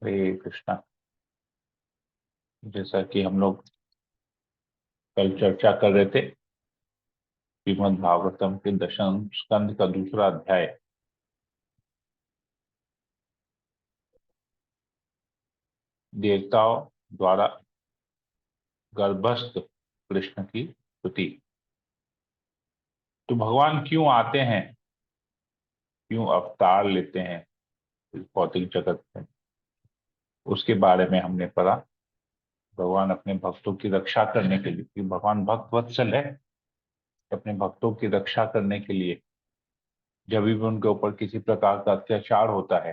हरे कृष्णा। जैसा कि हम लोग कल चर्चा कर रहे थे, श्रीमद् भागवतम के दशम स्कंद का दूसरा अध्याय देवताओं द्वारा गर्भस्थ कृष्ण की स्तुति। तो भगवान क्यों आते हैं, क्यों अवतार लेते हैं इस भौतिक जगत में, उसके बारे में हमने पढ़ा। भगवान अपने भक्तों की रक्षा करने के लिए, क्योंकि भगवान भक्त वत्सल है, अपने भक्तों की रक्षा करने के लिए जब भी उनके ऊपर किसी प्रकार का अत्याचार होता है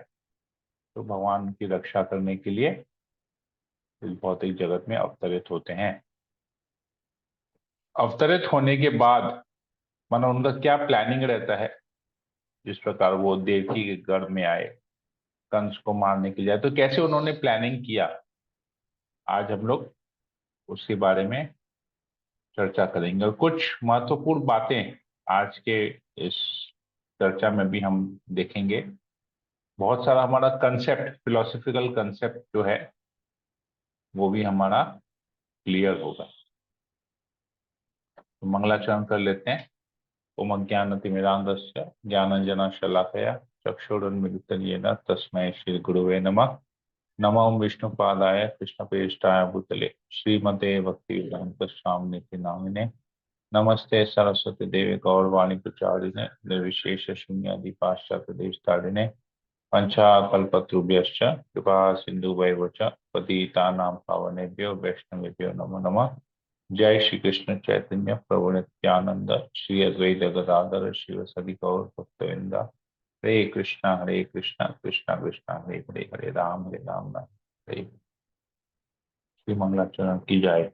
तो भगवान की रक्षा करने के लिए इस भौतिक जगत में अवतरित होते हैं। अवतरित होने के बाद मानो उनका क्या प्लानिंग रहता है, जिस प्रकार वो देवकी के गर्भ में आए कंस को मारने के लिए, तो कैसे उन्होंने प्लानिंग किया, आज हम लोग उसके बारे में चर्चा करेंगे। और कुछ महत्वपूर्ण बातें आज के इस चर्चा में भी हम देखेंगे। बहुत सारा हमारा कंसेप्ट, फिलोसफिकल कंसेप्ट जो है वो भी हमारा क्लियर होगा। तो मंगलाचरण कर लेते हैं। ओम अज्ञानतिमिरान्धस्य ज्ञानाञ्जनशलाकया चक्षुरुन्मीलितं येन तस्मै श्रीगुरुवे नमः। नमो विष्णुपादाय कृष्णप्रेष्ठाय भूतले श्रीमते भक्तिवेदान्त स्वामिनिति नामिने। नमस्ते सरस्वती देवे गौरवाणी प्रचारिणे निर्विशेष शून्यादि पाश्चात्य देशतारिणे पंचाकल्पतरुभ्यश्च कृपा सिन्धुभैव च पतितानां पावनेभ्यो वैष्णवेभ्यो नमो नमः। जय श्री कृष्ण चैतन्य प्रभु नित्यानंद श्री अद्वैत गदाधर शिव सदि गौर भक्तवृंदा। हरे कृष्णा कृष्णा कृष्णा हरे हरे, हरे राम राम हरे। श्री मंगलाचरण की जाए।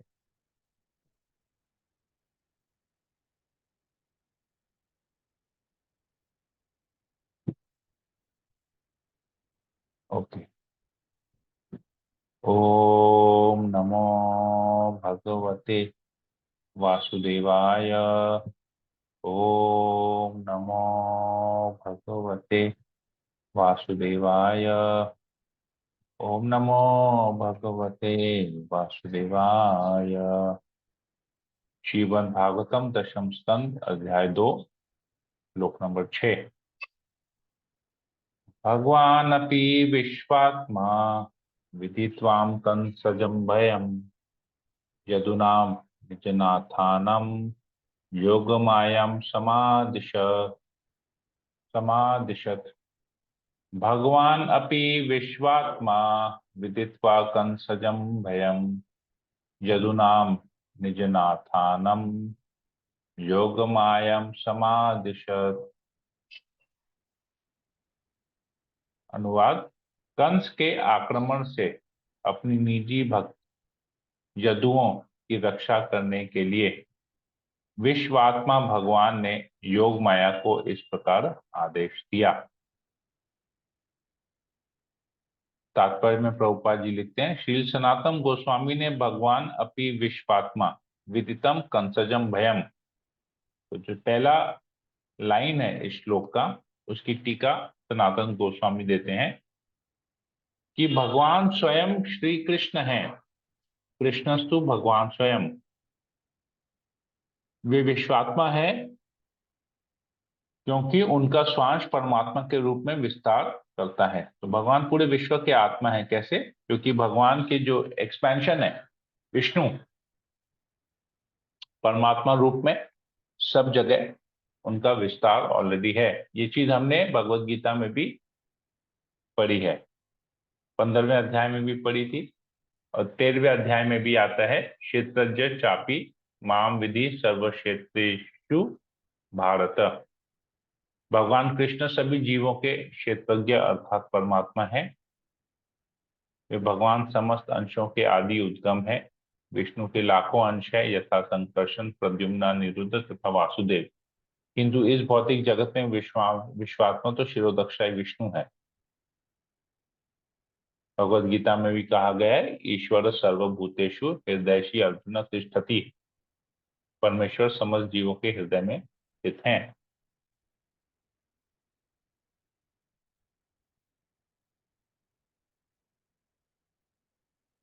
ओके। ओम नमो भगवते वासुदेवाय। ओम नमो भगवते वासुदेवाय। ओम नमो भगवते वासुदेवाय। श्रीमद् भागवतम दशम स्कंद अध्याय 2 श्लोक नंबर 6। भगवान अपि विश्वात्मा विदित्वाम कंसजं भयम् यदुनाम निजनाथानम योगमायां समादिशत। भगवान अपि विश्वात्मा विदित्वा कंसजं भयम् यदुनाम निजनाथानम योगमायां समादिशत। अनुवाद। कंस के आक्रमण से अपनी निजी भक्त यदुओं की रक्षा करने के लिए विश्वात्मा भगवान ने योग माया को इस प्रकार आदेश दिया। तात्पर्य में प्रभुपाद जी लिखते हैं, श्री सनातन गोस्वामी ने भगवान अपि विश्वात्मा विदितम कंसजम भयम, तो जो पहला लाइन है इस श्लोक का, उसकी टीका सनातन गोस्वामी देते हैं कि भगवान स्वयं श्री कृष्ण हैं, कृष्णस्तु भगवान स्वयं, वे विश्वात्मा है क्योंकि उनका श्वास परमात्मा के रूप में विस्तार करता है। तो भगवान पूरे विश्व के आत्मा है। कैसे? क्योंकि भगवान के जो एक्सपेंशन है, विष्णु परमात्मा रूप में सब जगह उनका विस्तार ऑलरेडी है। ये चीज हमने भगवत गीता में भी पढ़ी है, 15वें अध्याय में भी पढ़ी थी और 13वें अध्याय में भी आता है, क्षेत्रज्ञ चापी माम विधि सर्व क्षेत्रेषु भारत। भगवान कृष्ण सभी जीवों के क्षेत्रज्ञ अर्थात परमात्मा है। वे भगवान समस्त अंशों के आदि उद्गम है। विष्णु के लाखों अंश है, यथा संकर्षण, प्रद्युम्न, अनिरुद्ध तथा वासुदेव। किंतु इस भौतिक जगत में विश्वात्मा तो शिरोदक्षाय विष्णु है। भगवद गीता में भी कहा गया है, ईश्वर सर्वभूतेषु हृदयशी अर्जुन तिष्ठति। परमेश्वर समस्त जीवों के हृदय में स्थित हैं।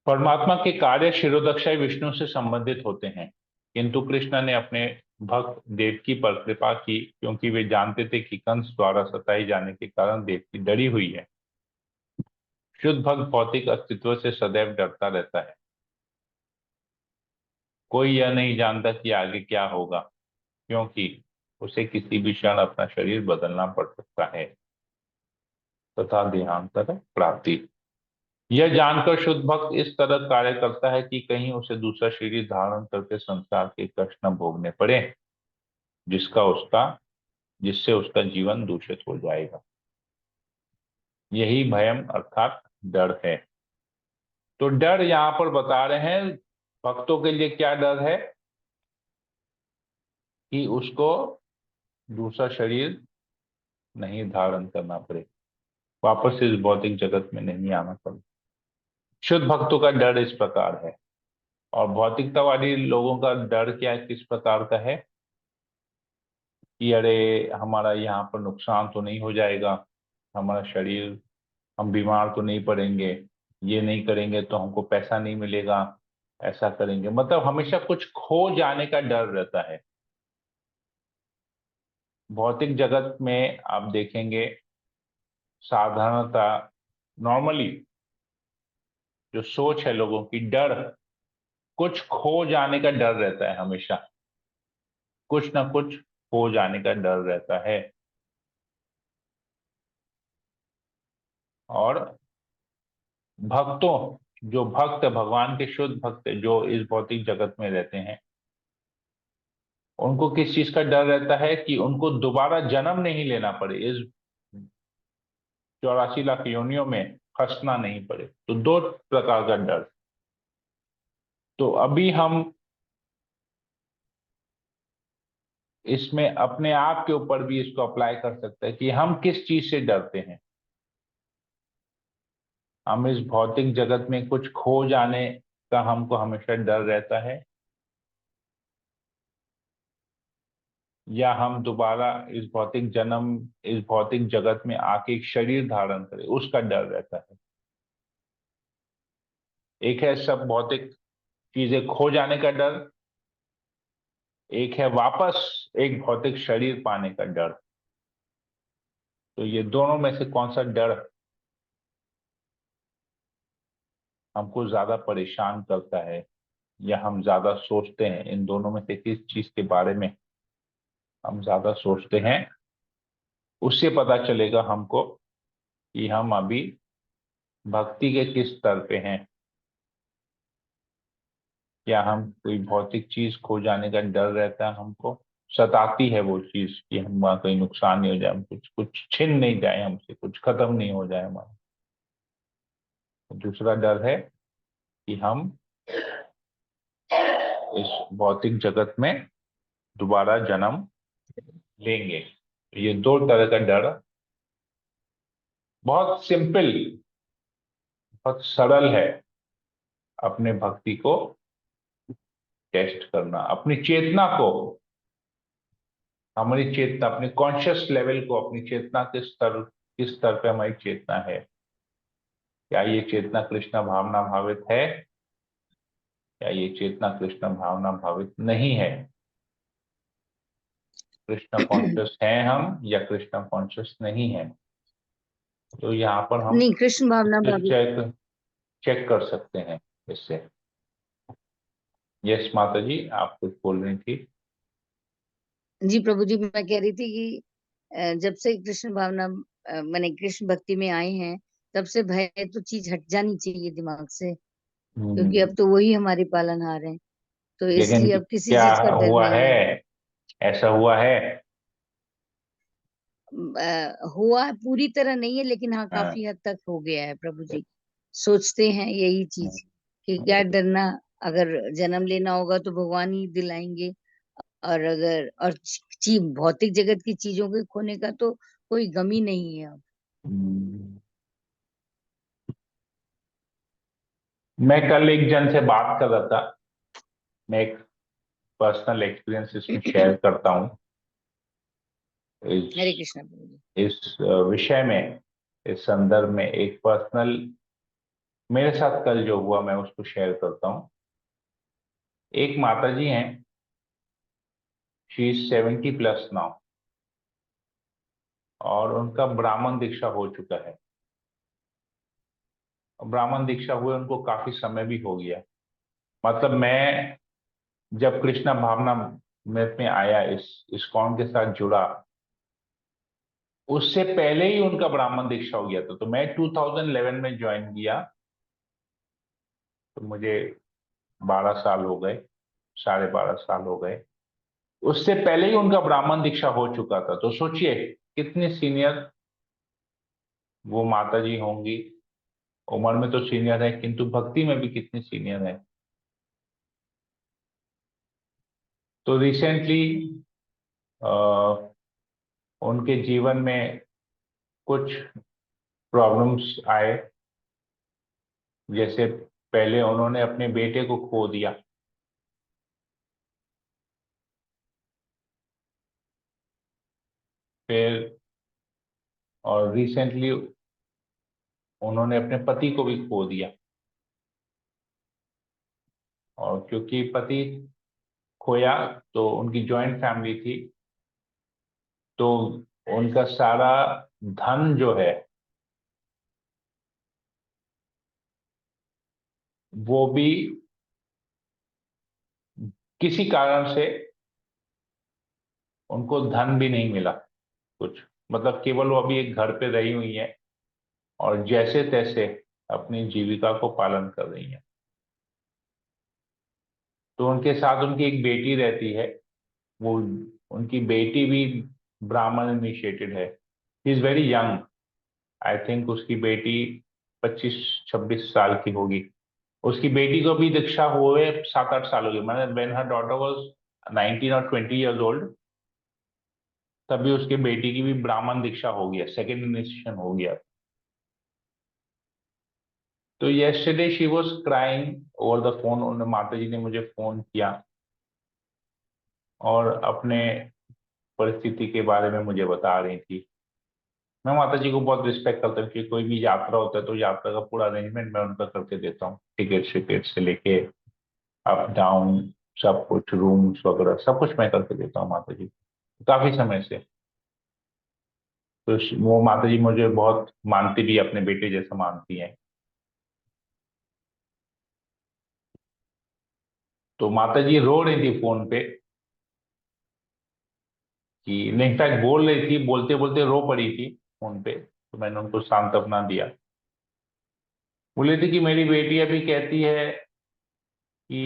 परमात्मा के कार्य शिरोदक्षाई विष्णु से संबंधित होते हैं, किंतु कृष्ण ने अपने भक्त देवकी पर कृपा की, क्योंकि वे जानते थे कि कंस द्वारा सताई जाने के कारण देवकी डरी हुई है। शुद्ध भक्त भौतिक अस्तित्व से सदैव डरता रहता है। कोई यह नहीं जानता कि आगे क्या होगा, क्योंकि उसे किसी भी क्षण अपना शरीर बदलना पड़ सकता है तथा देहांतर प्राप्ति। यह जानकर शुद्ध भक्त इस तरह कार्य करता है कि कहीं उसे दूसरा शरीर धारण करके संसार के कष्ट न भोगने पड़े, जिसका उसका जिससे उसका जीवन दूषित हो जाएगा। यही भयम अर्थात डर है। तो डर यहां पर बता रहे हैं भक्तों के लिए क्या डर है, कि उसको दूसरा शरीर नहीं धारण करना पड़े, वापस इस भौतिक जगत में नहीं आना पड़े। शुद्ध भक्तों का डर इस प्रकार है। और भौतिकतावादी लोगों का डर क्या, किस प्रकार का है, कि अरे हमारा यहाँ पर नुकसान तो नहीं हो जाएगा, हमारा शरीर, हम बीमार तो नहीं पड़ेंगे, ये नहीं करेंगे तो हमको पैसा नहीं मिलेगा, ऐसा करेंगे, मतलब हमेशा कुछ खो जाने का डर रहता है। भौतिक जगत में आप देखेंगे साधारणता, नॉर्मली जो सोच है लोगों की, डर, कुछ खो जाने का डर रहता है हमेशा, कुछ ना कुछ खो जाने का डर रहता है। और भक्तों, जो भक्त भगवान के शुद्ध भक्त जो इस भौतिक जगत में रहते हैं, उनको किस चीज का डर रहता है, कि उनको दोबारा जन्म नहीं लेना पड़े, इस 84 लाख योनियों में फंसना नहीं पड़े। तो दो प्रकार का डर। तो अभी हम इसमें अपने आप के ऊपर भी इसको अप्लाई कर सकते हैं कि हम किस चीज से डरते हैं। हम इस भौतिक जगत में कुछ खो जाने का हमको हमेशा डर रहता है, या हम दोबारा इस भौतिक जगत में आके एक शरीर धारण करें, उसका डर रहता है। एक है सब भौतिक चीजें खो जाने का डर, एक है वापस एक भौतिक शरीर पाने का डर। तो ये दोनों में से कौन सा डर हमको ज्यादा परेशान करता है, या हम ज्यादा सोचते हैं, इन दोनों में से किस चीज के बारे में हम ज्यादा सोचते हैं, उससे पता चलेगा हमको कि हम अभी भक्ति के किस स्तर पे हैं। क्या हम कोई भौतिक चीज खो जाने का डर रहता है, हमको सताती है वो चीज, कि हम वहां कहीं नुकसान नहीं हो जाए, हम कुछ कुछ छिन नहीं जाए हमसे, कुछ खत्म नहीं हो जाए हमारा। दूसरा डर है कि हम इस भौतिक जगत में दोबारा जन्म लेंगे। ये दो तरह का डर, बहुत सिंपल, बहुत सरल है अपने भक्ति को टेस्ट करना, अपनी चेतना को, हमारी चेतना, अपने कॉन्शियस लेवल को, अपनी चेतना के स्तर, किस स्तर पे हमारी चेतना है। क्या ये चेतना कृष्ण भावना भावित है, या ये चेतना कृष्ण भावना भावित नहीं है। कृष्ण कॉन्शियस है हम, या कृष्ण कॉन्शियस नहीं है। तो यहाँ पर हम नहीं, कृष्ण भावना भाभी। चेक चेक कर सकते हैं इससे। यस माता जी, आप कुछ बोल रही थी। जी प्रभु जी, मैं कह रही थी कि जब से कृष्ण भावना माने कृष्ण भक्ति में आए हैं, तब से भय तो चीज हट जानी चाहिए दिमाग से, क्योंकि अब तो वही हमारे पालनहार हैं। तो लेकिन इसलिए अब किसी क्या चीज का डर हुआ नहीं है, है। ऐसा हुआ है? हुआ पूरी तरह नहीं है, लेकिन हाँ हाँ। काफी हद तक हो गया है प्रभु जी। सोचते हैं यही चीज कि क्या डरना, अगर जन्म लेना होगा तो भगवान ही दिलाएंगे। और अगर और चीज भौतिक जगत की चीजों के खोने का तो कोई गम ही नहीं है अब। हम्म। मैं कल एक जन से बात कर रहा था, मैं एक पर्सनल एक्सपीरियंस इसमें शेयर करता हूँ इस हरे कृष्णा प्रभु जी। इस विषय में, इस संदर्भ में एक पर्सनल मेरे साथ कल जो हुआ मैं उसको शेयर करता हूँ। एक माता जी हैं, शी इज 70+ नाउ, और उनका ब्राह्मण दीक्षा हो चुका है। ब्राह्मण दीक्षा हुए उनको काफी समय भी हो गया। मतलब मैं जब कृष्णा भावना में आया, इस इस्कॉन के साथ जुड़ा, उससे पहले ही उनका ब्राह्मण दीक्षा हो गया था। तो मैं 2011 में ज्वाइन किया, तो मुझे 12 साल हो गए, 12.5 साल हो गए। उससे पहले ही उनका ब्राह्मण दीक्षा हो चुका था। तो सोचिए कितनी सीनियर वो माता जी होंगी। उम्र में तो सीनियर है, किंतु भक्ति में भी कितनी सीनियर है। तो रिसेंटली उनके जीवन में कुछ प्रॉब्लम्स आए। जैसे पहले उन्होंने अपने बेटे को खो दिया, फिर और रिसेंटली उन्होंने अपने पति को भी खो दिया। और क्योंकि पति खोया, तो उनकी जॉइंट फैमिली थी, तो उनका सारा धन जो है वो भी किसी कारण से उनको धन भी नहीं मिला कुछ। मतलब केवल वो अभी एक घर पे रही हुई है और जैसे तैसे अपनी जीविका को पालन कर रही है। तो उनके साथ उनकी एक बेटी रहती है। वो उनकी बेटी भी ब्राह्मण इनिशिएटेड है। He is very young. I think उसकी बेटी 25-26 साल की होगी। उसकी बेटी को भी दीक्षा हुए 7-8 साल हो गए। मैंने व्हेन हर डॉटर वाज 19 और 20 years old, तभी उसके बेटी की भी ब्राह्मण दीक्षा हो गया, सेकेंड इनिशिएशन हो गया। तो yesterday she was crying over the phone. उन्होंने माता जी ने मुझे फोन किया और अपने परिस्थिति के बारे में मुझे बता रही थी। मैं माता जी को बहुत रिस्पेक्ट करता हूँ कि कोई भी यात्रा होता है तो यात्रा का पूरा अरेंजमेंट मैं उनका करके देता हूँ। टिकट शिकट से लेके अप डाउन सब कुछ, रूम्स वगैरह सब कुछ मैं करके देता हूँ माता जी को, काफी समय से। तो वो माता जी मुझे बहुत मानती भी, अपने बेटे जैसा मानती हैं। तो माता जी रो रही थी फोन पे, कि इनफैक्ट बोल रही थी, बोलते बोलते रो पड़ी थी फोन पे। तो मैंने उनको सांत्वना दिया। बोले थे कि मेरी बेटी अभी कहती है कि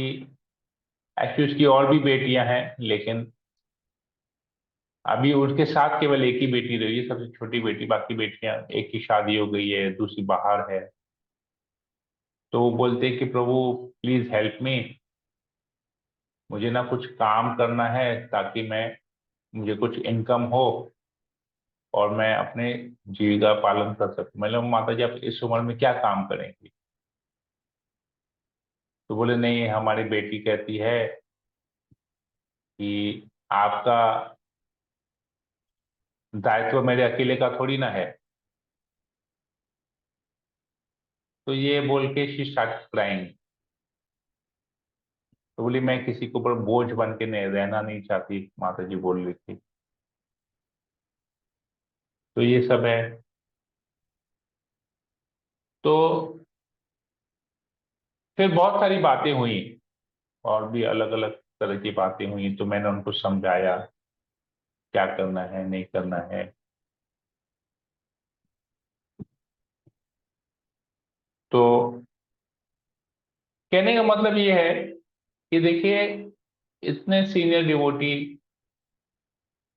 एक्चुअली उसकी और भी बेटियां हैं, लेकिन अभी उसके साथ केवल एक ही बेटी रही है, सबसे छोटी बेटी। बाकी बेटियां, एक की शादी हो गई है, दूसरी बाहर है। तो वो बोलते हैं कि प्रभु प्लीज हेल्प मी, मुझे ना कुछ काम करना है ताकि मैं, मुझे कुछ इनकम हो और मैं अपने जीविका पालन कर सकूं। मतलब माता जी आप इस उम्र में क्या काम करेंगी? तो बोले नहीं, हमारी बेटी कहती है कि आपका दायित्व मेरे अकेले का थोड़ी ना है। तो ये बोल के शी स्टार्ट क्राइंग। तो बोली मैं किसी के ऊपर बोझ बन के नहीं रहना नहीं चाहती, माता जी बोल रही थी। तो ये सब है। तो फिर बहुत सारी बातें हुई, और भी अलग अलग तरह की बातें हुई। तो मैंने उनको समझाया क्या करना है नहीं करना है। तो कहने का मतलब ये है कि देखिए, इतने सीनियर डिवोटी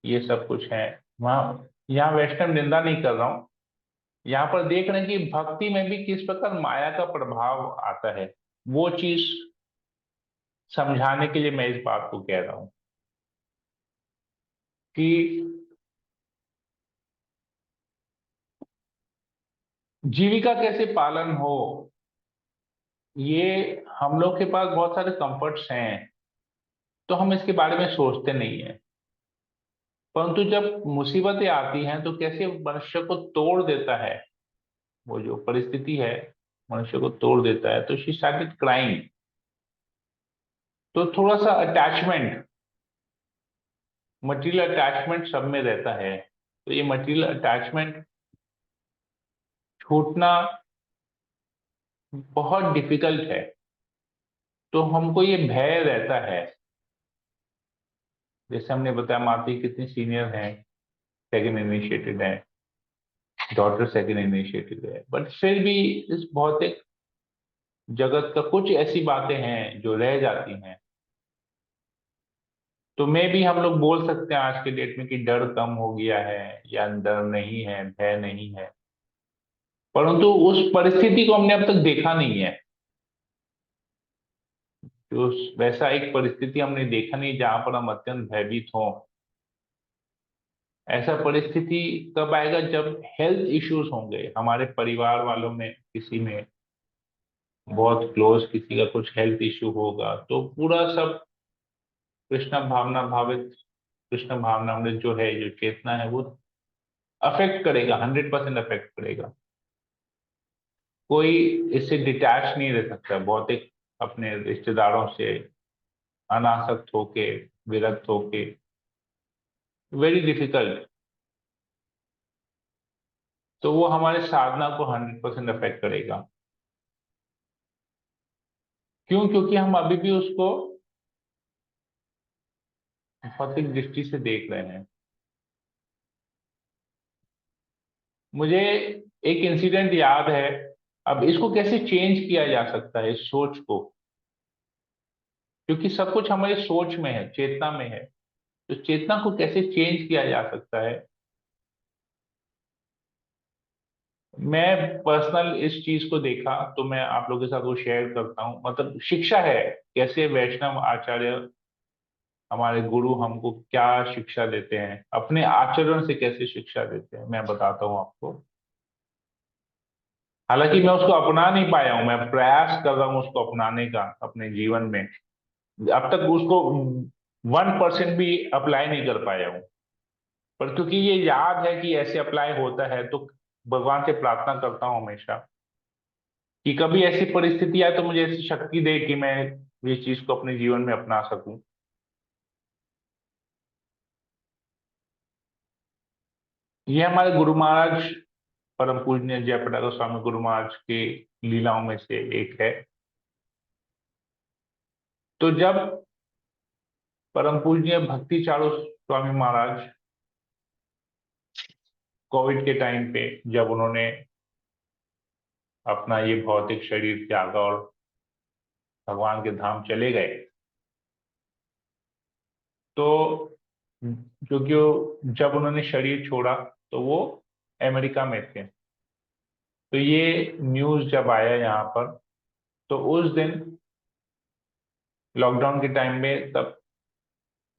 ये सब कुछ है वहाँ। यहाँ वैष्णव निंदा नहीं कर रहा हूँ, यहाँ पर देख रहे हैं कि भक्ति में भी किस प्रकार माया का प्रभाव आता है। वो चीज समझाने के लिए मैं इस बात को कह रहा हूँ कि जीविका कैसे पालन हो। ये हम लोग के पास बहुत सारे कंफर्ट्स हैं, तो हम इसके बारे में सोचते नहीं है। परंतु जब मुसीबतें आती हैं तो कैसे मनुष्य को तोड़ देता है वो जो परिस्थिति है, मनुष्य को तोड़ देता है, तो शी स्टार्टेड क्राइंग। तो थोड़ा सा अटैचमेंट, मटेरियल अटैचमेंट सब में रहता है, तो ये मटेरियल अटैचमेंट छूटना बहुत डिफिकल्ट है। तो हमको ये भय रहता है, जैसे हमने बताया माता कितनी सीनियर हैं, सेकंड इनिशिएटेड है, डॉटर सेकंड इनिशिएटेड है, बट फिर भी इस भौतिक जगत का कुछ ऐसी बातें हैं जो रह जाती हैं। तो मे भी हम लोग बोल सकते हैं आज के डेट में कि डर कम हो गया है, या डर नहीं है, भय नहीं है, परंतु उस परिस्थिति को हमने अब तक देखा नहीं है। तो वैसा एक परिस्थिति हमने देखा नहीं जहां पर हम अत्यंत भयभीत हों। ऐसा परिस्थिति कब आएगा? जब हेल्थ इश्यूज होंगे हमारे परिवार वालों में, किसी में बहुत क्लोज किसी का कुछ हेल्थ इश्यू होगा, तो पूरा सब कृष्ण भावना भावित, कृष्ण भावना में जो है, जो चेतना है, वो अफेक्ट करेगा, 100% अफेक्ट करेगा। कोई इससे डिटैच नहीं रह सकता, भौतिक अपने रिश्तेदारों से अनासक्त होके, विरक्त होके, वेरी डिफिकल्ट। तो वो हमारे साधना को 100% अफेक्ट करेगा। क्यों? क्योंकि हम अभी भी उसको भौतिक दृष्टि से देख रहे हैं। मुझे एक इंसिडेंट याद है। अब इसको कैसे चेंज किया जा सकता है, इस सोच को? क्योंकि सब कुछ हमारी सोच में है, चेतना में है। तो चेतना को कैसे चेंज किया जा सकता है? मैं पर्सनल इस चीज को देखा, तो मैं आप लोगों के साथ वो शेयर करता हूँ। मतलब शिक्षा है, कैसे वैष्णव आचार्य, हमारे गुरु हमको क्या शिक्षा देते हैं, अपने आचरण से कैसे शिक्षा देते हैं, मैं बताता हूँ आपको। हालांकि मैं उसको अपना नहीं पाया हूं, मैं प्रयास कर रहा हूँ उसको अपनाने का अपने जीवन में। अब तक उसको 1% भी अप्लाई नहीं कर पाया हूँ। पर क्योंकि ये याद है कि ऐसे अप्लाई होता है, तो भगवान से प्रार्थना करता हूँ हमेशा कि कभी ऐसी परिस्थिति आए तो मुझे ऐसी शक्ति दे कि मैं ये चीज को अपने जीवन में अपना सकूं। ये हमारे गुरु महाराज, परम पूजनीय जयप्रदा गोस्वामी गुरु महाराज की लीलाओं में से एक है। तो जब परम पूजनीय भक्ति चारू स्वामी महाराज कोविड के टाइम पे, जब उन्होंने अपना ये भौतिक शरीर त्यागा और भगवान के धाम चले गए, तो जब उन्होंने शरीर छोड़ा तो वो अमेरिका में थे। तो ये न्यूज जब आया यहाँ पर, तो उस दिन लॉकडाउन के टाइम में, तब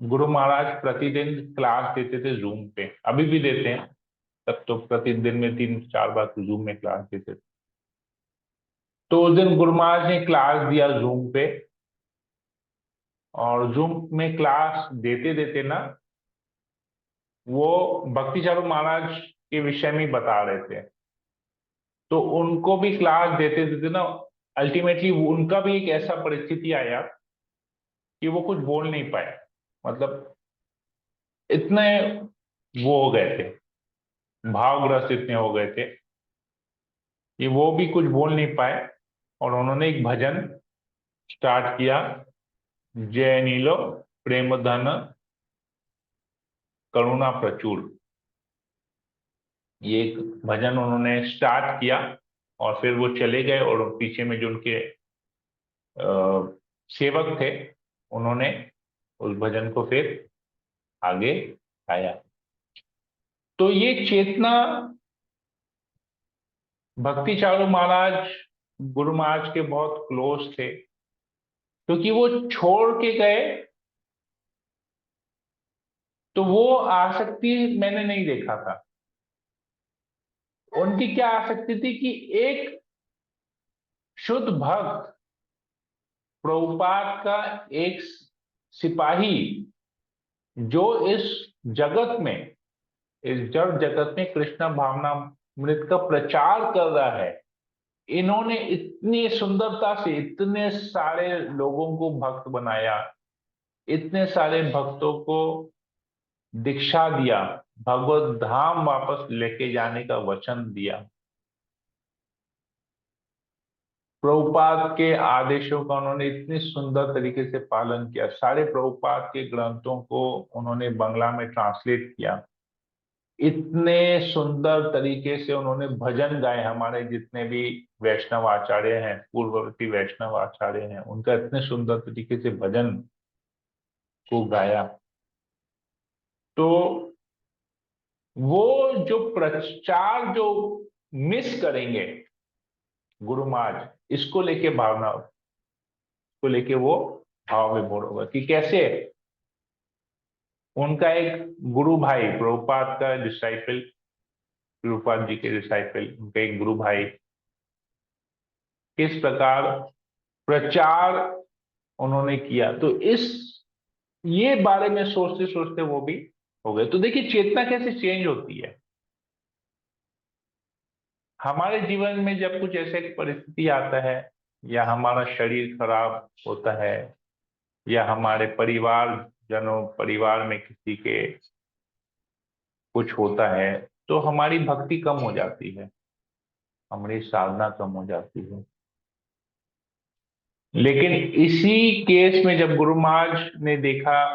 गुरु महाराज प्रतिदिन क्लास देते थे जूम पे, अभी भी देते हैं। तब तो प्रतिदिन में 3-4 बार जूम में क्लास देते थे। तो उस दिन गुरु महाराज ने क्लास दिया जूम पे, और जूम में क्लास देते देते ना, वो भक्ति चारू महाराज के विषय में ही बता रहे थे। तो उनको भी क्लास देते देते ना, अल्टीमेटली उनका भी एक ऐसा परिस्थिति आया कि वो कुछ बोल नहीं पाए। मतलब इतने वो हो गए थे, भावग्रस्त इतने हो गए थे कि वो भी कुछ बोल नहीं पाए। और उन्होंने एक भजन स्टार्ट किया, जय नीलो प्रेम धन करुणा प्रचुर। ये एक भजन उन्होंने स्टार्ट किया, और फिर वो चले गए, और पीछे में जो उनके सेवक थे, उन्होंने उस भजन को फिर आगे आया। तो ये चेतना, भक्ति चारू महाराज गुरु महाराज के बहुत क्लोज थे, क्योंकि वो छोड़ के गए, तो वो आसक्ति मैंने नहीं देखा था। उनकी क्या आसक्ति थी कि एक शुद्ध भक्त, प्रभुपाद का एक सिपाही, जो इस जगत में, इस जड़ जगत में कृष्ण भावनामृत का प्रचार कर रहा है, इन्होंने इतनी सुंदरता से इतने सारे लोगों को भक्त बनाया, इतने सारे भक्तों को दीक्षा दिया, भगवत धाम वापस लेके जाने का वचन दिया। प्रभुपाद के आदेशों का उन्होंने इतनी सुंदर तरीके से पालन किया। सारे प्रभुपाद के ग्रंथों को उन्होंने बांग्ला में ट्रांसलेट किया। इतने सुंदर तरीके से उन्होंने भजन गाए। हमारे जितने भी वैष्णव आचार्य हैं, पूर्ववर्ती वैष्णव आचार्य हैं, उनका इतने सुंदर तरीके से भजन को गाया। तो वो जो प्रचार जो मिस करेंगे गुरु महाराज, इसको लेके भावना को लेके वो भाव विभोर होगा कि कैसे उनका एक गुरु भाई, प्रभुपाद का डिसाइपल, प्रभुपाद जी के डिसाइपल, उनका एक गुरु भाई किस प्रकार प्रचार उन्होंने किया। तो इस ये बारे में सोचते सोचते वो भी हो गए। तो देखिए चेतना कैसे चेंज होती है। हमारे जीवन में जब कुछ ऐसे परिस्थिति आता है, या हमारा शरीर खराब होता है, या हमारे परिवार में किसी के कुछ होता है, तो हमारी भक्ति कम हो जाती है, हमारी साधना कम हो जाती है। लेकिन इसी केस में जब गुरु महाराज ने देखा,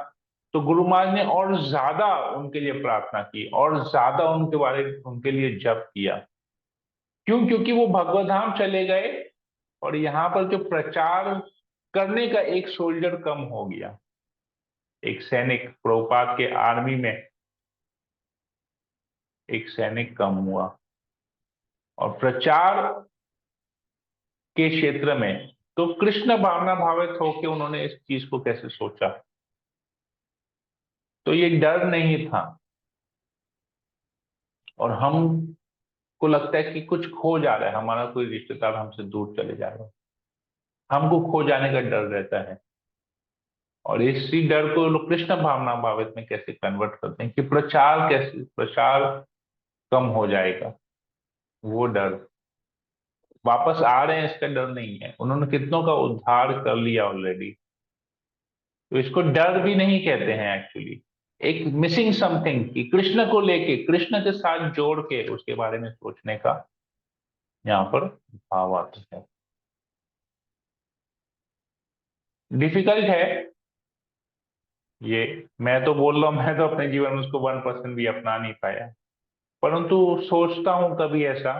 तो गुरु महाराज ने और ज्यादा उनके लिए प्रार्थना की, और ज्यादा उनके लिए जप किया। क्यों? क्योंकि वो भगवत धाम चले गए, और यहाँ पर जो प्रचार करने का एक सोल्जर कम हो गया, एक सैनिक, प्रभुपाद के आर्मी में एक सैनिक कम हुआ। और प्रचार के क्षेत्र में तो कृष्ण भावना भावित होकर उन्होंने इस चीज को कैसे सोचा। तो ये डर नहीं था। और हमको लगता है कि कुछ खो जा रहा है, हमारा कोई रिश्तेदार हमसे दूर चले जा रहा है, हमको खो जाने का डर रहता है। और इसी डर को लोग कृष्ण भावना भावित में कैसे कन्वर्ट करते हैं कि प्रचार कम हो जाएगा। वो डर, वापस आ रहे हैं इसका डर नहीं है, उन्होंने कितनों का उद्धार कर लिया ऑलरेडी। तो इसको डर भी नहीं कहते हैं एक्चुअली, एक मिसिंग समथिंग कि कृष्ण को लेके, कृष्ण के साथ जोड़ के उसके बारे में सोचने का यहाँ पर भाव आता है। डिफिकल्ट है ये, मैं तो बोल रहा हूँ, मैं तो अपने जीवन में उसको 1% भी अपना नहीं पाया, परंतु सोचता हूँ कभी ऐसा,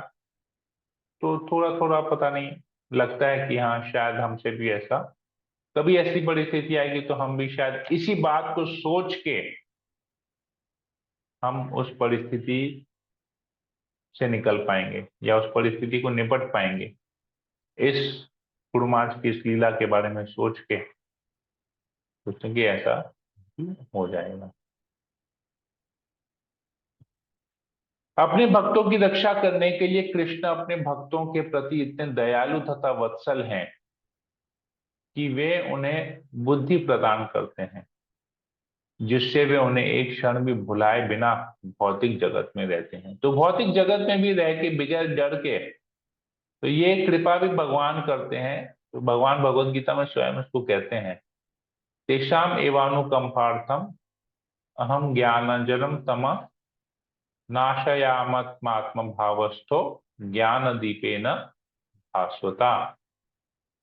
तो थोड़ा थोड़ा पता नहीं लगता है कि हाँ शायद हमसे भी ऐसा कभी ऐसी परिस्थिति आएगी, तो हम भी शायद इसी बात को सोच के हम उस परिस्थिति से निकल पाएंगे, या उस परिस्थिति को निपट पाएंगे। इस कुड़माच की इस लीला के बारे में सोच के सोचेंगे ऐसा हो जाएगा। अपने भक्तों की रक्षा करने के लिए कृष्ण अपने भक्तों के प्रति इतने दयालु तथा वत्सल हैं कि वे उन्हें बुद्धि प्रदान करते हैं, जिससे वे उन्हें एक क्षण भी भुलाए बिना भौतिक जगत में रहते हैं। तो भौतिक जगत में भी रह के बगैर डर के, तो ये कृपा भी भगवान करते हैं। तो भगवान भगवत गीता में स्वयं इसको कहते हैं, तेषाम एवानुकंपार्थम अहम ज्ञानंजनम तम नाशयामात्मात्म भावस्थो ज्ञान दीपेन भास्वता।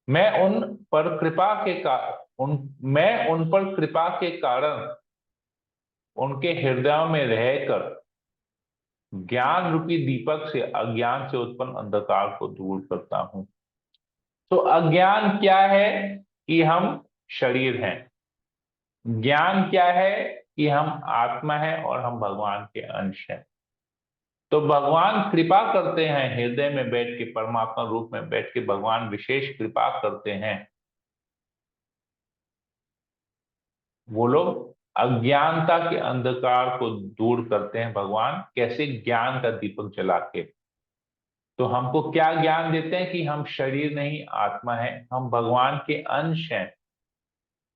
मैं उन पर कृपा के का उन मैं उन पर कृपा के कारण उनके हृदयों में रहकर ज्ञान रूपी दीपक से अज्ञान से उत्पन्न अंधकार को दूर करता हूं। तो अज्ञान क्या है? कि हम शरीर हैं। ज्ञान क्या है? कि हम आत्मा है और हम भगवान के अंश हैं। तो भगवान कृपा करते हैं, हृदय में बैठ के, परमात्मा रूप में बैठ के भगवान विशेष कृपा करते हैं। वो लोग अज्ञानता के अंधकार को दूर करते हैं भगवान, कैसे? ज्ञान का दीपक जला के। तो हमको क्या ज्ञान देते हैं? कि हम शरीर नहीं, आत्मा है, हम भगवान के अंश हैं।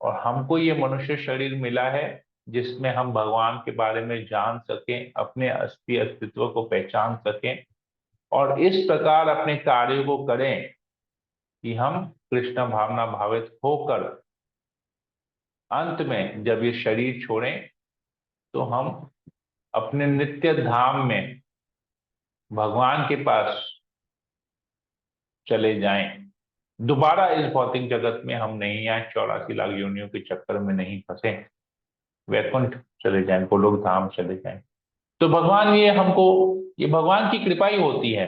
और हमको ये मनुष्य शरीर मिला है जिसमें हम भगवान के बारे में जान सकें, अपने अस्तित्व को पहचान सकें, और इस प्रकार अपने कार्यों को करें कि हम कृष्ण भावना भावित होकर अंत में जब ये शरीर छोड़ें तो हम अपने नित्य धाम में भगवान के पास चले जाएं। दोबारा इस भौतिक जगत में हम नहीं आए, 84 लाख योनियों के चक्कर में नहीं फंसे, वैकुंठ चले जाएं, गोलोक धाम चले जाएं। तो भगवान ये भगवान की कृपा ही होती है।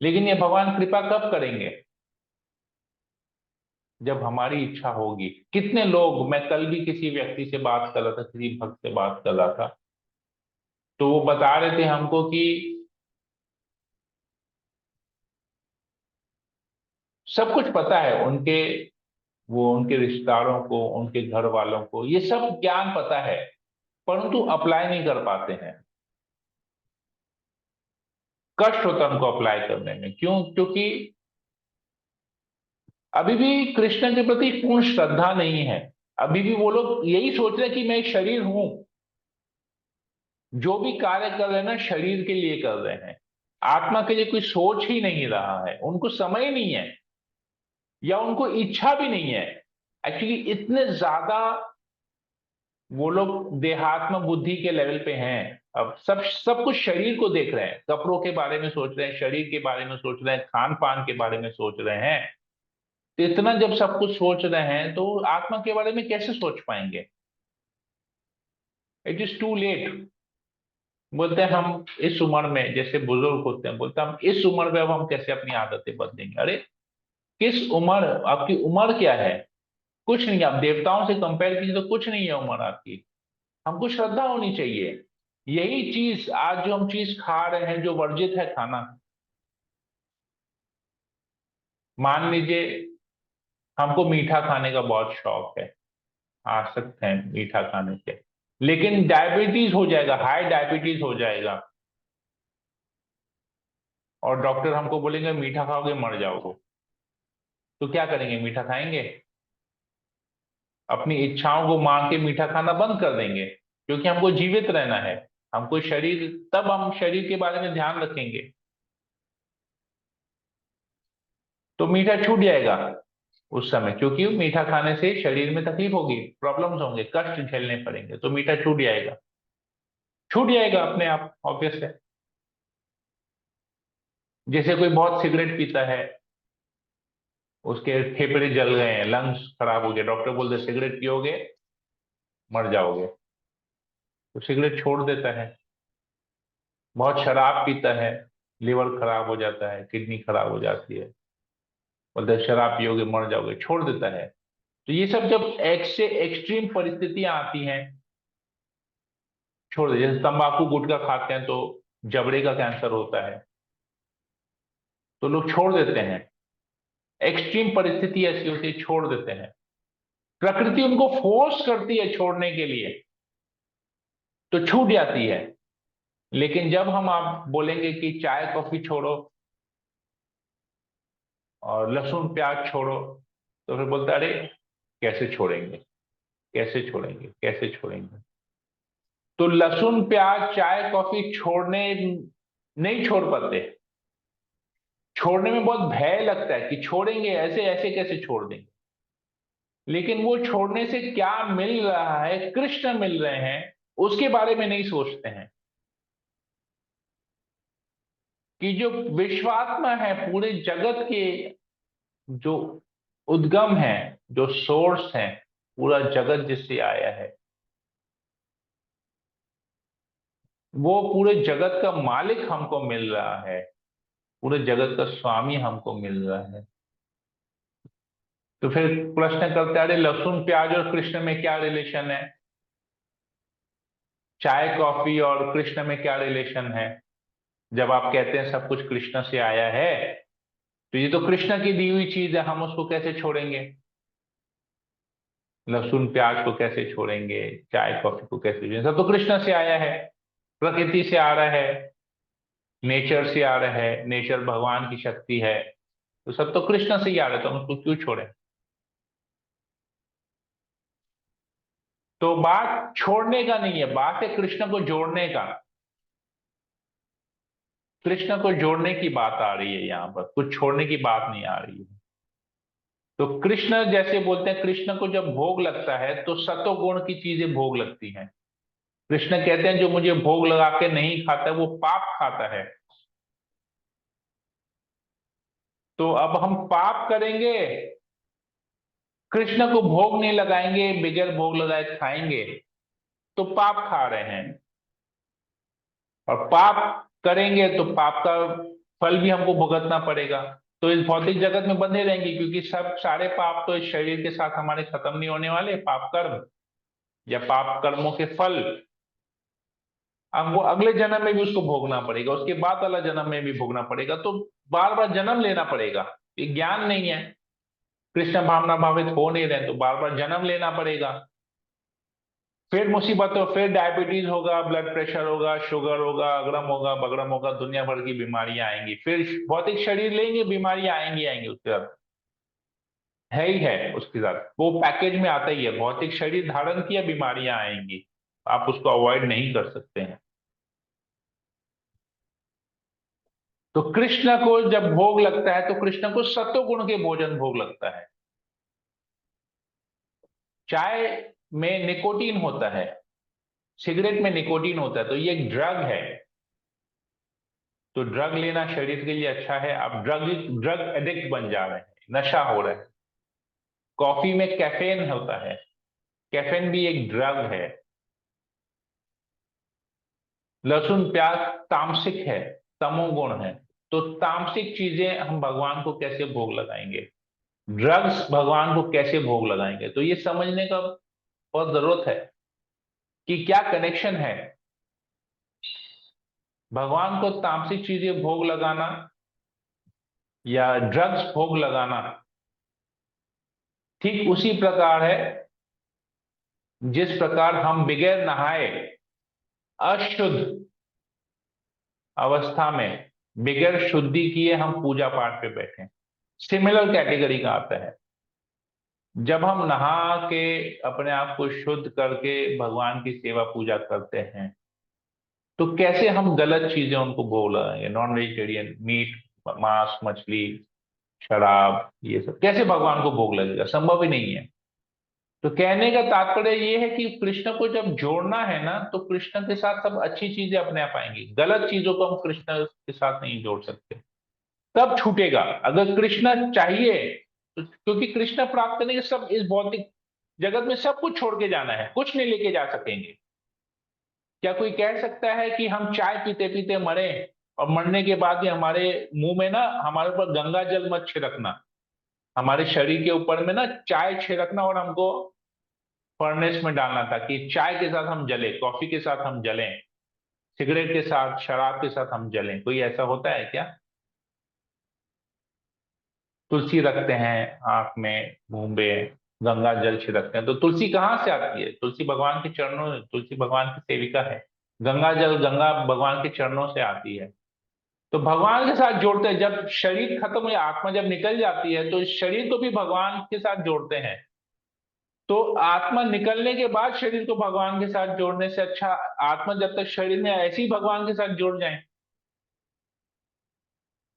लेकिन ये भगवान कृपा कब करेंगे? जब हमारी इच्छा होगी। कितने लोग, मैं कल भी किसी व्यक्ति से बात कर रहा था, किसी भक्त से बात कर रहा था, तो वो बता रहे थे हमको कि सब कुछ पता है उनके, वो उनके रिश्तेदारों को, उनके घर वालों को ये सब ज्ञान पता है, परंतु अप्लाई नहीं कर पाते हैं। कष्ट होता है उनको अप्लाई करने में। क्यों? क्योंकि अभी भी कृष्ण के प्रति पूर्ण श्रद्धा नहीं है। अभी भी वो लोग यही सोच रहे हैं कि मैं एक शरीर हूं, जो भी कार्य कर रहे हैं ना शरीर के लिए कर रहे हैं, आत्मा के लिए कोई सोच ही नहीं रहा है, उनको समय नहीं है या उनको इच्छा भी नहीं है। एक्चुअली इतने ज्यादा वो लोग देहात्म बुद्धि के लेवल पे हैं। अब सब सब कुछ शरीर को देख रहे हैं, कपड़ों के बारे में सोच रहे हैं, शरीर के बारे में सोच रहे हैं, खान पान के बारे में सोच रहे हैं। तो इतना जब सब कुछ सोच रहे हैं तो आत्मा के बारे में कैसे सोच पाएंगे? It is too late. बोलते हैं हम इस उम्र में, जैसे बुजुर्ग होते हैं, बोलते हैं हम इस उम्र में अब हम कैसे अपनी आदतें बदलेंगे। अरे किस उम्र? आपकी उम्र क्या है? कुछ नहीं। आप देवताओं से कंपेयर कीजिए तो कुछ नहीं है उम्र आपकी। हमको श्रद्धा होनी चाहिए। यही चीज आज जो हम चीज खा रहे हैं, जो वर्जित है खाना, मान लीजिए हमको मीठा खाने का बहुत शौक है, आसक्त है मीठा खाने से, लेकिन डायबिटीज हो जाएगा, हाई डायबिटीज हो जाएगा, और डॉक्टर हमको बोलेंगे मीठा खाओगे मर जाओगे, तो क्या करेंगे? मीठा खाएंगे? अपनी इच्छाओं को मार के मीठा खाना बंद कर देंगे, क्योंकि हमको जीवित रहना है। हमको शरीर, तब हम शरीर के बारे में ध्यान रखेंगे। तो मीठा छूट जाएगा उस समय, क्योंकि मीठा खाने से शरीर में तकलीफ होगी, प्रॉब्लम्स होंगे, कष्ट झेलने पड़ेंगे, तो मीठा छूट जाएगा। छूट जाएगा अपने आप, ऑब्वियस है। जैसे कोई बहुत सिगरेट पीता है, उसके फेफड़े जल गए हैं, लंग्स खराब हो गए, डॉक्टर बोलते सिगरेट पियोगे मर जाओगे, तो सिगरेट छोड़ देता है। बहुत शराब पीता है, लिवर खराब हो जाता है, किडनी खराब हो जाती है, बोलते हैं शराब पियोगे मर जाओगे, छोड़ देता है। तो ये सब जब एक से एक्सट्रीम परिस्थितियां आती हैं, छोड़ दे। जैसे तंबाकू गुटखा खाते हैं तो जबड़े का कैंसर होता है, तो लोग छोड़ देते हैं। एक्सट्रीम परिस्थिति ऐसी होती है, छोड़ देते हैं। प्रकृति उनको फोर्स करती है छोड़ने के लिए, तो छूट जाती है। लेकिन जब हम आप बोलेंगे कि चाय कॉफी छोड़ो और लहसुन प्याज छोड़ो, तो फिर बोलते हैं, अरे कैसे छोड़ेंगे, कैसे छोड़ेंगे, कैसे छोड़ेंगे? तो लहसुन प्याज चाय कॉफी छोड़ने नहीं छोड़ पाते। छोड़ने में बहुत भय लगता है कि छोड़ेंगे, ऐसे ऐसे कैसे छोड़ देंगे। लेकिन वो छोड़ने से क्या मिल रहा है, कृष्ण मिल रहे हैं, उसके बारे में नहीं सोचते हैं। कि जो विश्वात्मा है, पूरे जगत के जो उद्गम है, जो सोर्स है, पूरा जगत जिससे आया है, वो पूरे जगत का मालिक हमको मिल रहा है, पूरे जगत का स्वामी हमको मिल रहा है। तो फिर प्रश्न करते हैं, अरे लहसुन प्याज और कृष्ण में क्या रिलेशन है? चाय कॉफी और कृष्ण में क्या रिलेशन है? जब आप कहते हैं सब कुछ कृष्ण से आया है, तो ये तो कृष्ण की दी हुई चीज है, हम उसको कैसे छोड़ेंगे? लहसुन प्याज को कैसे छोड़ेंगे? चाय कॉफी को कैसे छोड़ेंगे? सब तो कृष्ण से आया है, प्रकृति से आ रहा है, नेचर से आ रहा है, नेचर भगवान की शक्ति है, तो सब तो कृष्ण से ही आ रहा है, तो हम उसको क्यों छोड़ें? तो बात छोड़ने का नहीं है, बात है कृष्ण को जोड़ने का। कृष्ण को जोड़ने की बात आ रही है, यहाँ पर कुछ छोड़ने की बात नहीं आ रही है। तो कृष्ण जैसे बोलते हैं, कृष्ण को जब भोग लगता है तो सतोगुण की चीजें भोग लगती हैं। कृष्ण कहते हैं जो मुझे भोग लगा के नहीं खाता वो पाप खाता है। तो अब हम पाप करेंगे, कृष्ण को भोग नहीं लगाएंगे, बगैर भोग लगाए खाएंगे, तो पाप खा रहे हैं। और पाप करेंगे तो पाप का फल भी हमको भुगतना पड़ेगा। तो इस भौतिक जगत में बंधे रहेंगे, क्योंकि सब सारे पाप तो इस शरीर के साथ हमारे खत्म नहीं होने वाले। पाप कर्म या पाप कर्मों के फल हमको अगले जन्म में भी उसको भोगना पड़ेगा, उसके बाद वाला जन्म में भी भोगना पड़ेगा। तो बार बार जन्म लेना पड़ेगा। ये ज्ञान नहीं है, कृष्ण भावना भावित हो नहीं रहे, तो बार बार जन्म लेना पड़ेगा। फिर मुसीबत हो, फिर डायबिटीज होगा, ब्लड प्रेशर होगा, शुगर होगा, अग्रम होगा, बगड़म होगा, दुनिया भर की बीमारियां आएंगी। फिर भौतिक शरीर लेंगे, बीमारियां आएंगी आएंगी उसके साथ, है ही है उसके साथ, वो पैकेज में आता ही है। भौतिक शरीर धारण किया, बीमारियां आएंगी, आप उसको अवॉइड नहीं कर सकते हैं। तो कृष्ण को जब भोग लगता है तो कृष्ण को सत्वगुण के भोजन भोग लगता है। चाय में निकोटीन होता है, सिगरेट में निकोटीन होता है, तो ये एक ड्रग है। तो ड्रग लेना शरीर के लिए अच्छा है। आप ड्रग ड्रग एडिक्ट बन जा रहे हैं, नशा हो रहा है। कॉफी में कैफीन होता है, कैफीन भी एक ड्रग है। लहसुन प्याज तामसिक है, तमोगुण है। तो तामसिक चीजें हम भगवान को कैसे भोग लगाएंगे, ड्रग्स भगवान को कैसे भोग लगाएंगे? तो ये समझने का बहुत जरूरत है कि क्या कनेक्शन है। भगवान को तामसिक चीजें भोग लगाना या ड्रग्स भोग लगाना ठीक उसी प्रकार है जिस प्रकार हम बगैर नहाए अशुद्ध अवस्था में, बगैर शुद्धि किए हम पूजा पाठ पे बैठे, सिमिलर कैटेगरी का आता है। जब हम नहा के अपने आप को शुद्ध करके भगवान की सेवा पूजा करते हैं, तो कैसे हम गलत चीजें उनको भोग लगाएंगे? नॉन वेजिटेरियन मीट, मांस, मछली, शराब, ये सब कैसे भगवान को भोग लगेगा? संभव ही नहीं है। तो कहने का तात्पर्य ये है कि कृष्ण को जब जोड़ना है ना, तो कृष्ण के साथ सब अच्छी चीजें अपने आप आएंगी, गलत चीजों को हम कृष्ण के साथ नहीं जोड़ सकते। तब छूटेगा। अगर कृष्ण चाहिए तो, क्योंकि कृष्ण प्राप्त करने के सब इस भौतिक जगत में सब कुछ छोड़ के जाना है, कुछ नहीं लेके जा सकेंगे। क्या कोई कह सकता है कि हम चाय पीते पीते मरे और मरने के बाद भी हमारे मुंह में ना, हमारे ऊपर गंगा जल मत छिड़कना, हमारे शरीर के ऊपर में ना चाय छिड़कना और हमको फर्नेस में डालना था कि चाय के साथ हम जले, कॉफी के साथ हम जलें, सिगरेट के साथ, शराब के साथ हम जलें? कोई ऐसा होता है क्या? तुलसी रखते हैं आंख में, मुंह में, गंगा जल छिड़कते हैं। तो तुलसी कहाँ से आती है? तुलसी भगवान के चरणों, तुलसी भगवान की सेविका है। गंगा जल, गंगा भगवान के चरणों से आती है। तो भगवान के साथ जोड़ते हैं। जब शरीर खत्म हो, आत्मा जब निकल जाती है, तो इस शरीर को भी भगवान के साथ जोड़ते हैं। तो आत्मा निकलने के बाद शरीर को भगवान के साथ जोड़ने से अच्छा, आत्मा जब तक शरीर में है, ऐसे ही भगवान के साथ जुड़ जाए,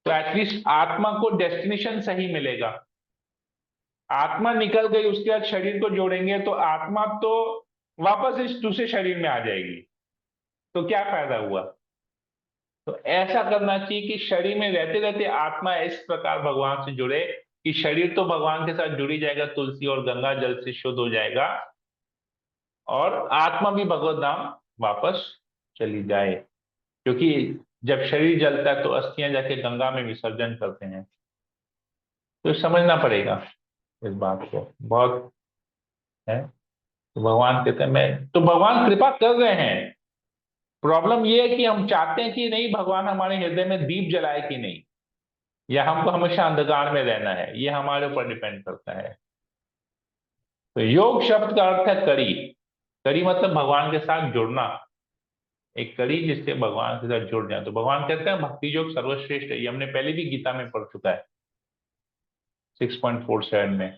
तो एटलीस्ट आत्मा को डेस्टिनेशन सही मिलेगा। आत्मा निकल गई, उसके बाद शरीर को जोड़ेंगे तो आत्मा तो वापस इस दूसरे शरीर में आ जाएगी, तो क्या फायदा हुआ? तो ऐसा करना चाहिए कि शरीर में रहते रहते आत्मा इस प्रकार भगवान से जुड़े कि शरीर तो भगवान के साथ जुड़ी जाएगा, तुलसी और गंगा जल से शुद्ध हो जाएगा, और आत्मा भी भगवत धाम वापस चली जाए। क्योंकि जब शरीर जलता है तो अस्थियां जाके गंगा में विसर्जन करते हैं। तो समझना पड़ेगा इस बात को, बहुत है। तो भगवान कहते हैं मैं, तो भगवान कृपा कर रहे हैं। प्रॉब्लम ये है कि हम चाहते हैं कि नहीं, भगवान हमारे हृदय में दीप जलाए कि नहीं, या हमको हमेशा अंधकार में रहना है, ये हमारे ऊपर डिपेंड करता है। तो योग शब्द का अर्थ है कड़ी। कड़ी मतलब भगवान के साथ जुड़ना, एक कड़ी जिससे भगवान के साथ जुड़ जाए। तो भगवान कहते हैं भक्ति योग सर्वश्रेष्ठ है। ये हमने पहले भी गीता में पढ़ चुका है, 6.47 में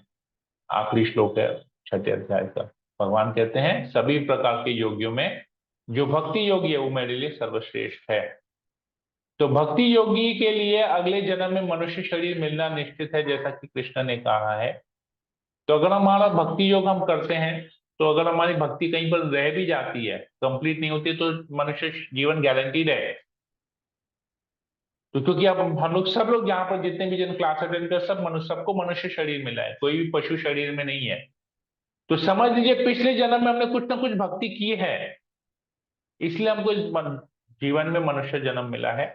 आखिरी श्लोक है छठे अध्याय का। भगवान कहते हैं सभी प्रकार के योगियों में जो भक्ति योगी है वो मेरे लिए सर्वश्रेष्ठ है। तो भक्ति योगी के लिए अगले जन्म में मनुष्य शरीर मिलना निश्चित है, जैसा कि कृष्ण ने कहा है। तो अगर हमारा भक्ति योग हम करते हैं, तो अगर हमारी भक्ति कहीं पर रह भी जाती है, कंप्लीट नहीं होती, तो मनुष्य जीवन गारंटीड है। तो क्योंकि अब हम लोग सब लोग यहाँ पर जितने भी जन क्लास अटेंड कर, सब मनुष्य, सबको मनुष्य शरीर मिला है, कोई भी पशु शरीर में नहीं है। तो समझ लीजिए पिछले जन्म में हमने कुछ ना कुछ भक्ति की है, इसलिए हमको इस जीवन में मनुष्य जन्म मिला है,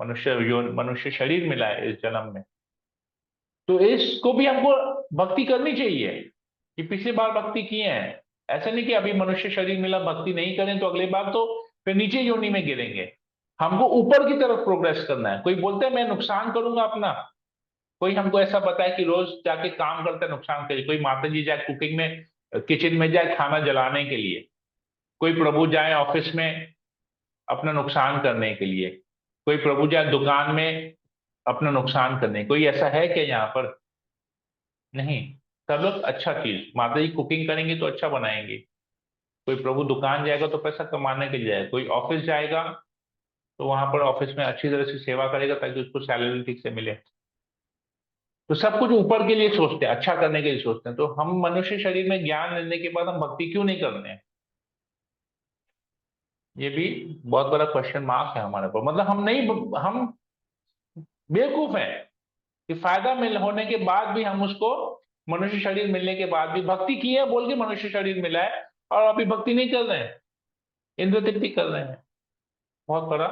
मनुष्य शरीर मिला है इस जन्म में। तो इसको भी हमको भक्ति करनी चाहिए कि पिछली बार भक्ति किए हैं। ऐसा नहीं कि अभी मनुष्य शरीर मिला, भक्ति नहीं करें तो अगली बार तो फिर नीचे योनि में गिरेंगे। हमको ऊपर की तरफ प्रोग्रेस करना है। कोई बोलता है मैं नुकसान करूंगा अपना, कोई हमको ऐसा बताए कि रोज जाके काम करते नुकसान करे। कोई माता जी जाए कुकिंग में, किचन में जाए खाना जलाने के लिए, कोई प्रभु जाए ऑफिस में अपना नुकसान करने के लिए, कोई प्रभु जाए दुकान में अपना नुकसान करने, कोई ऐसा है क्या यहाँ पर? नहीं। सब लोग अच्छा चीज, माता जी कुकिंग करेंगे तो अच्छा बनाएंगे। कोई प्रभु दुकान जाएगा तो पैसा कमाने के लिए जाएगा, कोई ऑफिस जाएगा तो वहां पर ऑफिस में अच्छी तरह से सेवा करेगा ताकि उसको सैलरी ठीक से मिले। तो सब कुछ ऊपर के लिए सोचते हैं, अच्छा करने के लिए सोचते हैं। तो हम मनुष्य शरीर में ज्ञान लेने के बाद हम भक्ति क्यों नहीं करते हैं? ये भी बहुत बड़ा क्वेश्चन मार्क है हमारे पर। मतलब हम नहीं, हम बेवकूफ हैं कि फायदा मिल होने के बाद भी हम उसको, मनुष्य शरीर मिलने के बाद भी भक्ति की है बोल के मनुष्य शरीर मिला है, और अभी भक्ति नहीं कर रहे हैं, इंद्र तृप्ति कर रहे हैं। बहुत बड़ा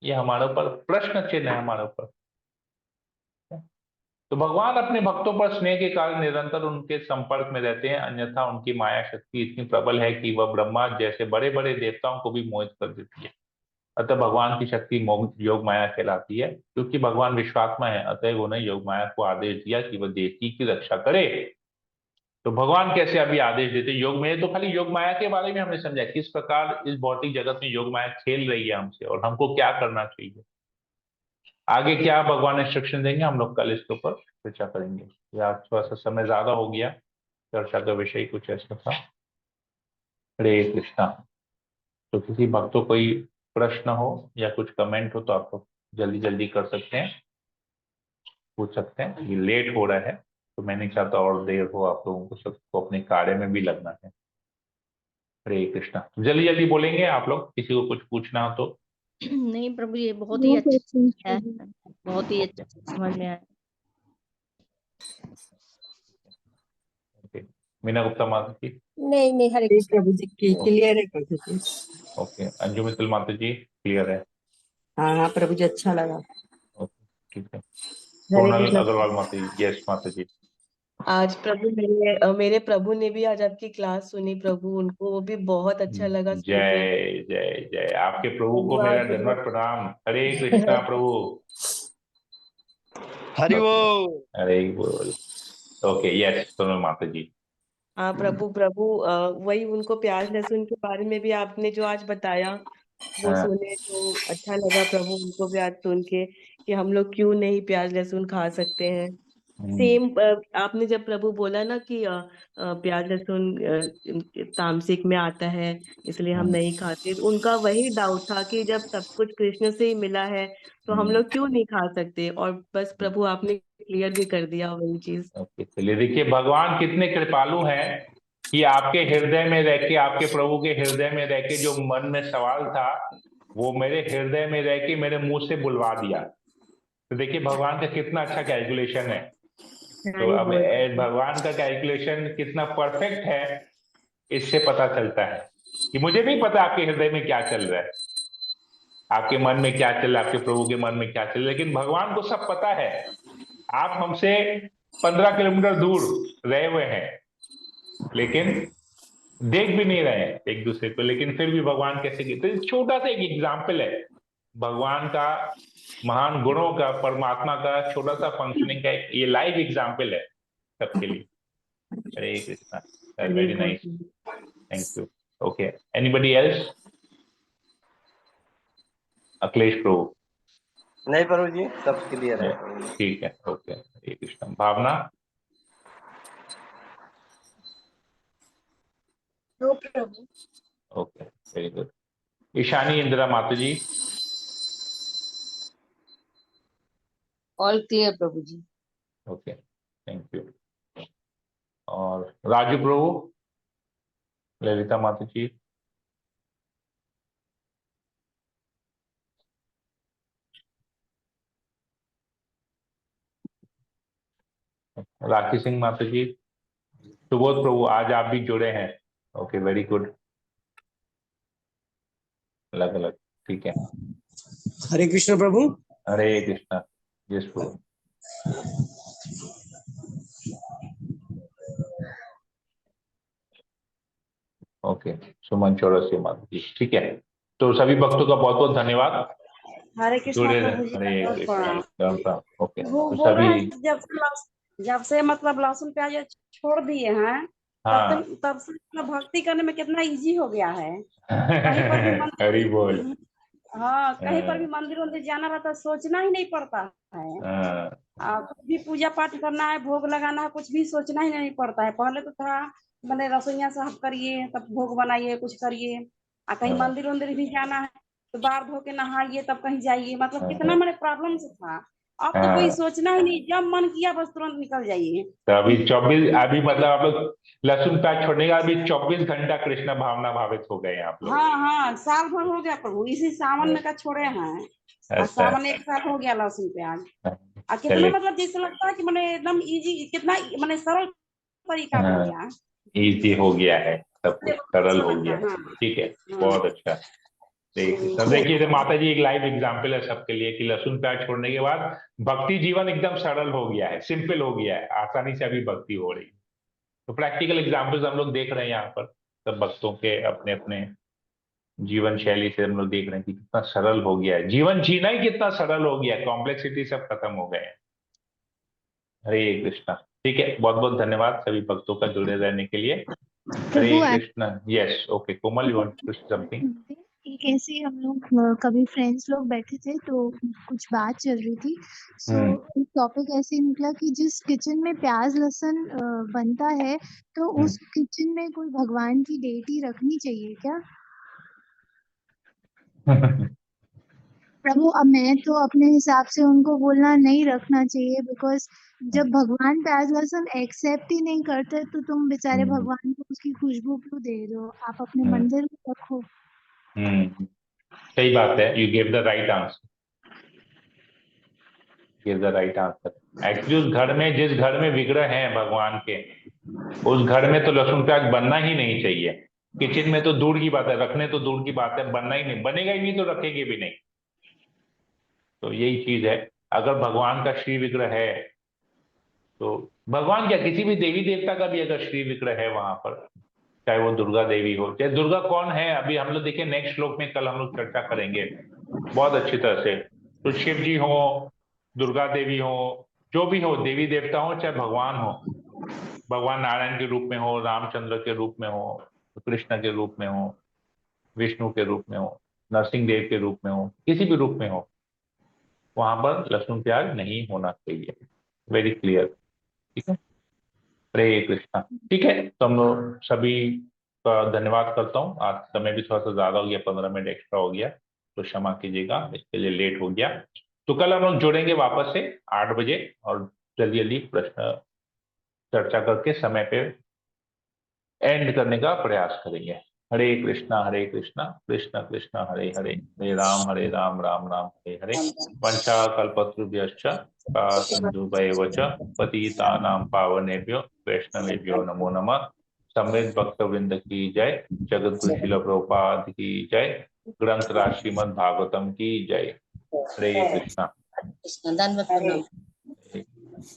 ये हमारे ऊपर प्रश्न चिन्ह है हमारे ऊपर। तो भगवान अपने भक्तों पर स्नेह के कारण निरंतर उनके संपर्क में रहते हैं, अन्यथा उनकी माया शक्ति इतनी प्रबल है कि वह ब्रह्मा जैसे बड़े बड़े देवताओं को भी मोहित कर देती है। अतः भगवान की शक्ति योग माया कहलाती है। क्योंकि भगवान विश्वात्मा है, अतः उन्हें योग माया को आदेश दिया कि वह देवकी की रक्षा करे। तो भगवान कैसे अभी आदेश देते? योग में तो खाली योग माया के बारे में हमने समझा, किस प्रकार इस भौतिक जगत में योग माया खेल रही है हमसे और हमको क्या करना चाहिए। आगे क्या भगवान इंस्ट्रक्शन देंगे हम लोग कल इसके ऊपर चर्चा करेंगे। या थोड़ा सा समय ज्यादा हो गया, चर्चा का विषय कुछ ऐसा था। हरे कृष्णा। तो किसी भक्त को कोई प्रश्न हो या कुछ कमेंट हो तो आप लोग जल्दी जल्दी कर सकते हैं, पूछ सकते हैं। ये लेट हो रहा है तो मैं नहीं चाहता और देर हो, आप लोगों को सबको अपने कार्य में भी लगना है। हरे कृष्णा। जल्दी जल्दी बोलेंगे आप लोग, किसी को कुछ पूछना हो तो। नहीं प्रभु, ये बहुत ही अच्छा है, बहुत ही ओके अच्छा समझ में आया। ओके। मीना गुप्ता माता जी। नहीं नहीं, हरे कृष्ण प्रभु जी की क्लियर है प्रभु जी। ओके। अंजू मित्तल माता जी क्लियर है? हाँ हाँ प्रभु जी, अच्छा लगा। ओके ठीक है। हरे सोनल कृष्ण। अग्रवाल माता जी। यस माता जी। आज प्रभु मेरे प्रभु ने भी आज आपकी क्लास सुनी प्रभु, उनको वो भी बहुत अच्छा लगा सुनकर। जय जय जय। आपके प्रभु प्रभु को मेरा आज दंडवत प्रणाम। हरे कृष्णा प्रभु। हरि वो। हरे बोल। ओके यस सोनल माता जी। हाँ प्रभु प्रभु, वही उनको प्याज लहसुन के बारे में भी आपने जो आज बताया वो हाँ, सुने तो अच्छा लगा प्रभु, उनको भी आज सुन के कि हम लोग क्यों नहीं प्याज लहसुन खा सकते हैं। हम्म, सेम आपने जब प्रभु बोला ना कि प्याज लहसुन तामसिक में आता है इसलिए हम हम्म, नहीं खाते, तो उनका वही डाउट था कि जब सब कुछ कृष्ण से ही मिला है तो हम हम्म। लोग क्यों नहीं खा सकते, और बस प्रभु आपने क्लियर भी कर दिया वही चीज। ओके चलिए, देखिए भगवान कितने कृपालु हैं कि आपके हृदय में रह के, आपके प्रभु के हृदय में रह के जो मन में सवाल था वो मेरे हृदय में रह के मेरे मुंह से बुलवा दिया। तो देखिए भगवान का कितना अच्छा कैलकुलेशन है। तो हरि अब बोल। भगवान का कैलकुलेशन कितना परफेक्ट है इससे पता चलता है कि मुझे नहीं पता आपके हृदय में क्या चल रहा है, आपके मन में क्या चल रहा है, आपके प्रभु के मन में क्या चल रहा है, लेकिन भगवान को सब पता है। आप हमसे 15 किलोमीटर दूर रहे हुए हैं, लेकिन देख भी नहीं रहे हैं एक दूसरे को, लेकिन फिर भी भगवान कैसे तो ये छोटा सा एक एग्जाम्पल है भगवान का, महान गुणों का, परमात्मा का छोटा सा फंक्शनिंग का एक ये लाइव एग्जाम्पल है सबके लिए। हरे कृष्णा। हरि वेरी बोल। Nice. Thank you. Okay anybody else? Akhilesh Prabhu. नहीं प्रभु जी, सब क्लियर है। ठीक है okay. Hare Krishna. Bhavana. No Prabhu. Okay very good. Ishani Indira Mata ji. All clear Prabhu ji. Okay, thank you. और राजू प्रभु, ललिता माता जी, राखी सिंह माता जी, सुबोध प्रभु, आज आप भी जुड़े हैं। Okay, very good. अलग अलग, ठीक है। हरे कृष्ण प्रभु। हरे कृष्णा। यस प्रभु। ओके, सुमन चौरसिया माता जी, ठीक है। तो सभी भक्तों का बहुत बहुत धन्यवाद। हरे कृष्णा जुड़े प्रभु जी, हरे बहुत कृष्णा। प्रणाम। राम राम। ओके, वो तो बोल रहे सभी, हैं जब से मतलब लहसुन प्याज छोड़ दिए हैं, हाँ तब से मतलब भक्ति करने में कितना इजी हो गया है। कहीं पर भी हरि बोल। मंदिर, हाँ कहीं पर भी मंदिर वंदिर जाना रहता है, सोचना ही नहीं पड़ता है। हाँ, कुछ भी पूजा पाठ करना है, भोग लगाना है, कुछ भी सोचना ही नहीं पड़ता है। पहले तो था मैंने रसोइया साफ करिए, तब भोग बनाइए, कुछ करिए। कहीं हाँ, मंदिर वंदिर भी जाना है तो बाहर धो के नहाइए, तब कहीं जाइए। मतलब कितना हाँ, मेरे प्रॉब्लम से था। अब तो कोई हाँ। सोचना ही नहीं, जब मन किया बस तुरंत निकल जाइए। तो अभी 24, अभी मतलब आप लोग लहसुन प्याज छोड़ने का अभी 24 घंटा कृष्ण भावना भावित हो गए हैं आप लोग। हाँ हाँ, साल भर हो गया प्रभु, इसी सावन में का छोड़े हैं। और अच्छा, सावन एक साल हो गया लहसुन प्याज। और कितना चलिए, मतलब जैसे लगता है कि मैंने एकदम इजी, कितना मैंने सरल तरीका हो हाँ, गया। इजी हो गया है, सब मुझे कुछ बहुत सरल अच्छा हो लगता गया। है। हाँ ठीक है, हाँ। बहुत अच्छा। तब देखिए, तो माता जी एक लाइव एग्जाम्पल है सबके लिए कि लहसुन प्याज छोड़ने के बाद भक्ति जीवन एकदम सरल हो गया है, सिंपल हो गया है, आसानी से अभी भक्ति हो रही है। तो प्रैक्टिकल एग्जाम्पल्स हम लोग देख रहे हैं यहाँ पर, सब भक्तों के अपने अपने जीवन शैली से हम लोग देख रहे हैं कि कितना सरल हो गया है, जीवन जीना ही कितना सरल हो गया है, कॉम्प्लेक्सिटी सब खत्म हो गए हैं। हरे कृष्णा। ठीक है, बहुत बहुत धन्यवाद सभी भक्तों का जुड़े रहने के लिए। Hare Prabhu Krishna. Yes, okay, Komal, you want to something? एक ऐसे ही हम लोग कभी फ्रेंड्स लोग बैठे थे तो कुछ बात चल रही थी। सो एक टॉपिक ऐसे ही निकला कि जिस किचन में प्याज लहसुन बनता है तो उस किचन में कोई भगवान की डेटी रखनी चाहिए क्या? प्रभु अब मैं तो अपने हिसाब से उनको बोलना नहीं रखना चाहिए, बिकॉज जब भगवान प्याज लहसुन एक्सेप्ट ही नहीं करते तो तुम बेचारे भगवान को उसकी खुशबू क्यों दे रहे हो? आप अपने मंदिर में रखो। सही बात है, you give the right answer, give the right answer. Actually उस घर में, जिस घर में विग्रह है भगवान के, उस घर में तो लहसुन प्याज बनना ही नहीं चाहिए। किचन में तो दूर की बात है, रखने तो दूर की बात है, बनना ही नहीं, बनेगा ही नहीं तो रखेंगे भी नहीं। तो यही चीज है, अगर भगवान का श्री विग्रह है तो, भगवान क्या, किसी भी देवी देवता का भी अगर श्री विग्रह है वहां पर, चाहे वो दुर्गा देवी हो, चाहे दुर्गा कौन है अभी हम लोग देखिए नेक्स्ट श्लोक में, कल हम लोग चर्चा करेंगे बहुत अच्छी तरह से। तो शिव जी हो, दुर्गा देवी हो, जो भी हो, देवी देवता हो, चाहे भगवान हो, भगवान नारायण के रूप में हो, रामचंद्र के रूप में हो, कृष्ण के रूप में हो, विष्णु के रूप में हो, नरसिंह देव के रूप में हो, किसी भी रूप में हो, वहां पर लहसुन प्याज नहीं होना चाहिए। Very clear. ठीक है, हरे कृष्णा। ठीक है, तो हम लोग सभी का धन्यवाद करता हूँ। आज समय भी थोड़ा सा ज्यादा हो गया, 15 मिनट एक्स्ट्रा हो गया, तो क्षमा कीजिएगा, इसके लिए लेट हो गया। तो कल हम लोग जुड़ेंगे वापस से 8 बजे, और जल्दी जल्दी प्रश्न चर्चा करके समय पे एंड करने का प्रयास करेंगे। हरे कृष्णा कृष्ण कृष्ण हरे हरे, हरे राम राम हरे हरे। वंशा कल्पतरुभ्यश्च सिंधुभैव च पतितानां पावनेभ्यो वैष्णवेभ्यो नमो नमः। समृद्ध भक्तवृंद की जय, जगत गुरु श्रील प्रभुपाद की जय, ग्रंथ राज श्रीमद् भागवतम की जय। हरे कृष्णा। कृष्ण, धन्यवाद प्रणाम।